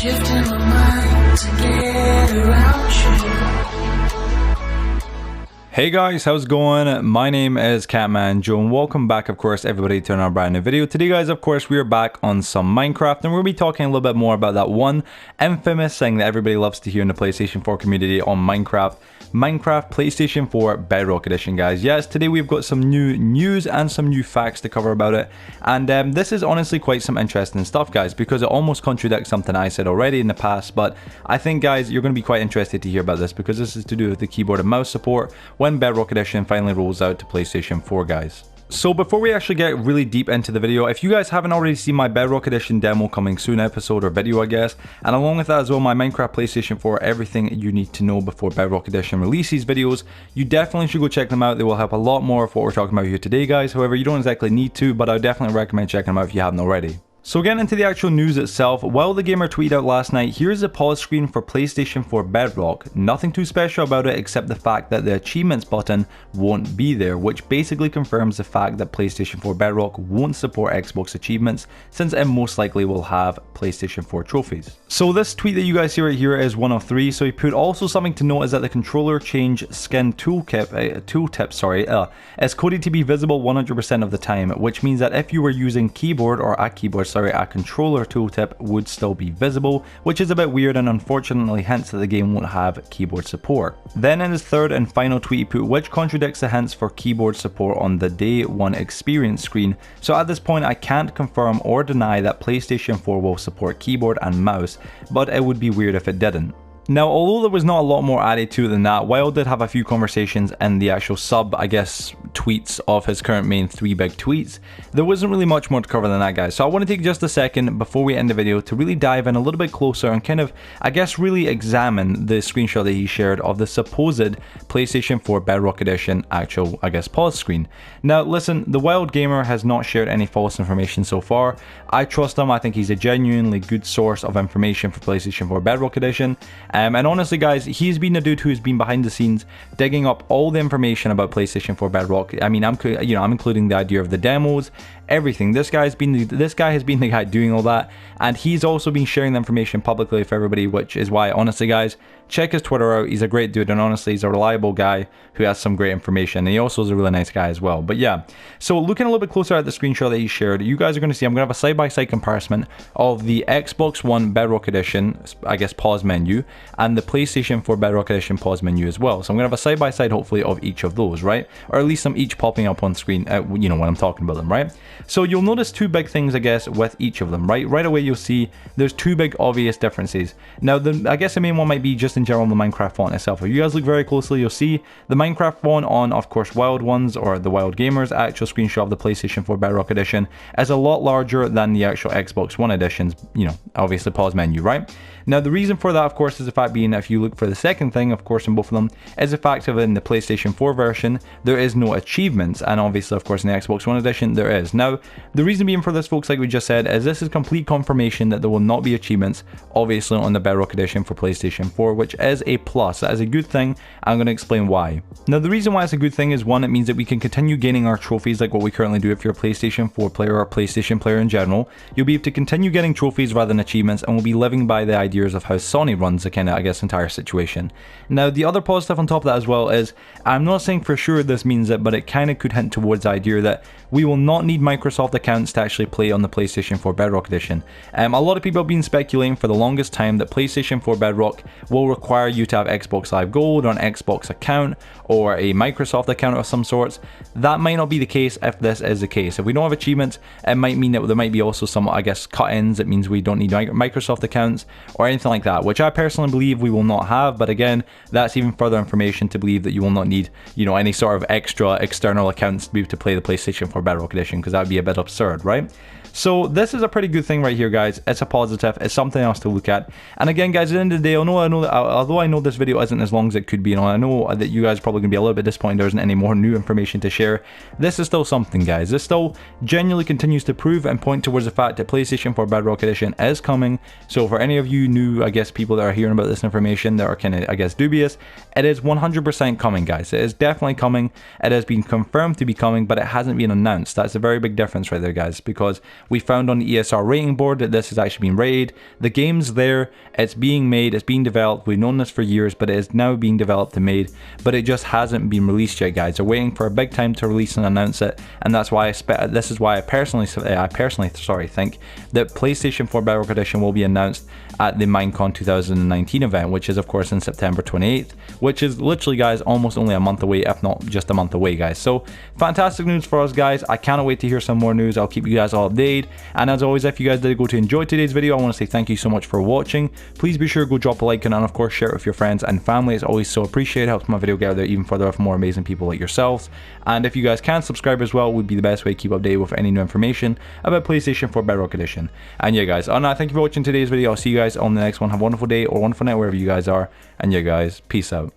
shifting my mind to get around you. Hey guys, how's it going? My name is Catmanjoe and welcome back, of course, everybody, to another brand new video. Today, guys, of course, we are back on some Minecraft and we're going to be talking a little bit more about that one infamous thing that everybody loves to hear in the PlayStation 4 community on Minecraft PlayStation 4 Bedrock Edition, guys. Yes, today we've got some new news and some new facts to cover about it, and this is honestly quite some interesting stuff, guys, because it almost contradicts something I said already in the past, but I think, guys, you're going to be quite interested to hear about this because this is to do with the keyboard and mouse support when Bedrock Edition finally rolls out to PlayStation 4, guys. So before we actually get really deep into the video, if you guys haven't already seen my Bedrock Edition demo coming soon episode or video, I guess, and along with that as well, my Minecraft PlayStation 4 everything you need to know before Bedrock Edition releases videos, you definitely should go check them out. They will help a lot more of what we're talking about here today, guys. However, you don't exactly need to, but I would definitely recommend checking them out if you haven't already. So getting into the actual news itself, while the gamer tweeted out last night, here's a pause screen for PlayStation 4 Bedrock. Nothing too special about it except the fact that the achievements button won't be there, which basically confirms the fact that PlayStation 4 Bedrock won't support Xbox achievements since it most likely will have PlayStation 4 trophies. So this tweet that you guys see right here is one of three. So he put also something to note is that the controller change skin tooltip is coded to be visible 100% of the time, which means that if you were using a controller tooltip would still be visible, which is a bit weird and unfortunately hints that the game won't have keyboard support. Then in his third and final tweet he put, which contradicts the hints for keyboard support on the day one experience screen. So at this point I can't confirm or deny that PlayStation 4 will support keyboard and mouse, but it would be weird if it didn't. Now, although there was not a lot more added to it than that, Wild did have a few conversations in the actual tweets of his current main 3 big tweets. There wasn't really much more to cover than that, guys. So I want to take just a second before we end the video to really dive in a little bit closer and kind of, really examine the screenshot that he shared of the supposed PlayStation 4 Bedrock Edition actual, pause screen. Now, listen, the Wild Gamer has not shared any false information so far. I trust him. I think he's a genuinely good source of information for PlayStation 4 Bedrock Edition. And honestly, guys, he's been a dude who's been behind the scenes digging up all the information about PlayStation 4 Bedrock. I mean, I'm including the idea of the demos, everything. This guy has been the guy doing all that, and he's also been sharing the information publicly for everybody, which is why, honestly, guys, check his Twitter out. He's a great dude, and honestly, he's a reliable guy who has some great information, and he also is a really nice guy as well. But yeah, so looking a little bit closer at the screenshot that he shared, you guys are going to see I'm going to have a side-by-side comparison of the Xbox One Bedrock Edition, pause menu, and the PlayStation 4 Bedrock Edition pause menu as well. So I'm going to have a side-by-side, hopefully, of each of those, right? Or at least some each popping up on screen, when I'm talking about them, right? So you'll notice two big things, with each of them, right? Right away, you'll see there's two big obvious differences. Now, the main one might be just in general the Minecraft font itself. If you guys look very closely, you'll see the Minecraft font on, of course, Wild Ones or the Wild Gamer's actual screenshot of the PlayStation 4 Bedrock Edition is a lot larger than the actual Xbox One Edition's, obviously pause menu, right? Now, the reason for that, of course, is the fact being, if you look for the second thing, of course, in both of them, is the fact of in the PlayStation 4 version, there is no achievements, and obviously, of course, in the Xbox One Edition, there is. Now, the reason being for this, folks, like we just said, is this is complete confirmation that there will not be achievements, obviously, on the Bedrock Edition for PlayStation 4, which is a plus. That is a good thing. I'm going to explain why. Now, the reason why it's a good thing is, one, it means that we can continue gaining our trophies like what we currently do if you're a PlayStation 4 player or a PlayStation player in general. You'll be able to continue getting trophies rather than achievements, and we'll be living by the ideas of how Sony runs the entire situation. Now, the other positive on top of that as well is, I'm not saying for sure this means it, but it kind of could hint towards the idea that we will not need Microsoft accounts to actually play on the PlayStation 4 Bedrock Edition. A lot of people have been speculating for the longest time that PlayStation 4 Bedrock will require you to have Xbox Live Gold or an Xbox account or a Microsoft account of some sorts. That might not be the case if this is the case. If we don't have achievements, it might mean that there might be also some, cut-ins. It means we don't need Microsoft accounts or anything like that, which I personally believe we will not have. But again, that's even further information to believe that you will not need, any sort of extra external accounts to be able to play the PlayStation 4 Bedrock Edition, because that would be a bit absurd, right? So this is a pretty good thing right here, guys. It's a positive. It's something else to look at. And again, guys, at the end of the day, although I know this video isn't as long as it could be, and I know that you guys are probably going to be a little bit disappointed there isn't any more new information to share, this is still something, guys. This still genuinely continues to prove and point towards the fact that PlayStation 4 Bedrock Edition is coming. So for any of you new, people that are hearing about this information that are kind of, dubious, it is 100% coming, guys. It is definitely coming. It has been confirmed to be coming, but it hasn't been announced. That's a very big difference right there, guys, because we found on the ESR rating board that this has actually been rated. The game's there, it's being made, it's being developed. We've known this for years, but it is now being developed and made, but it just hasn't been released yet, guys. They're waiting for a big time to release and announce it, and that's why this is why I personally think that PlayStation 4 Bedrock Edition will be announced at the Minecon 2019 event, which is of course in September 28th, which is literally, guys, almost only a month away, if not just a month away, guys. So fantastic news for us, guys. I cannot wait to hear some more news. I'll keep you guys all updated, and as always, if you guys did go to enjoy today's video, I want to say thank you so much for watching. Please be sure to go drop a like and of course share it with your friends and family. It's always so appreciated, helps my video get out there even further with more amazing people like yourselves. And if you guys can subscribe as well, would be the best way to keep updated with any new information about PlayStation 4 Bedrock Edition. And yeah, guys, thank you for watching today's video. I'll see you guys on the next one. Have a wonderful day or wonderful night wherever you guys are, and yeah, guys, peace out.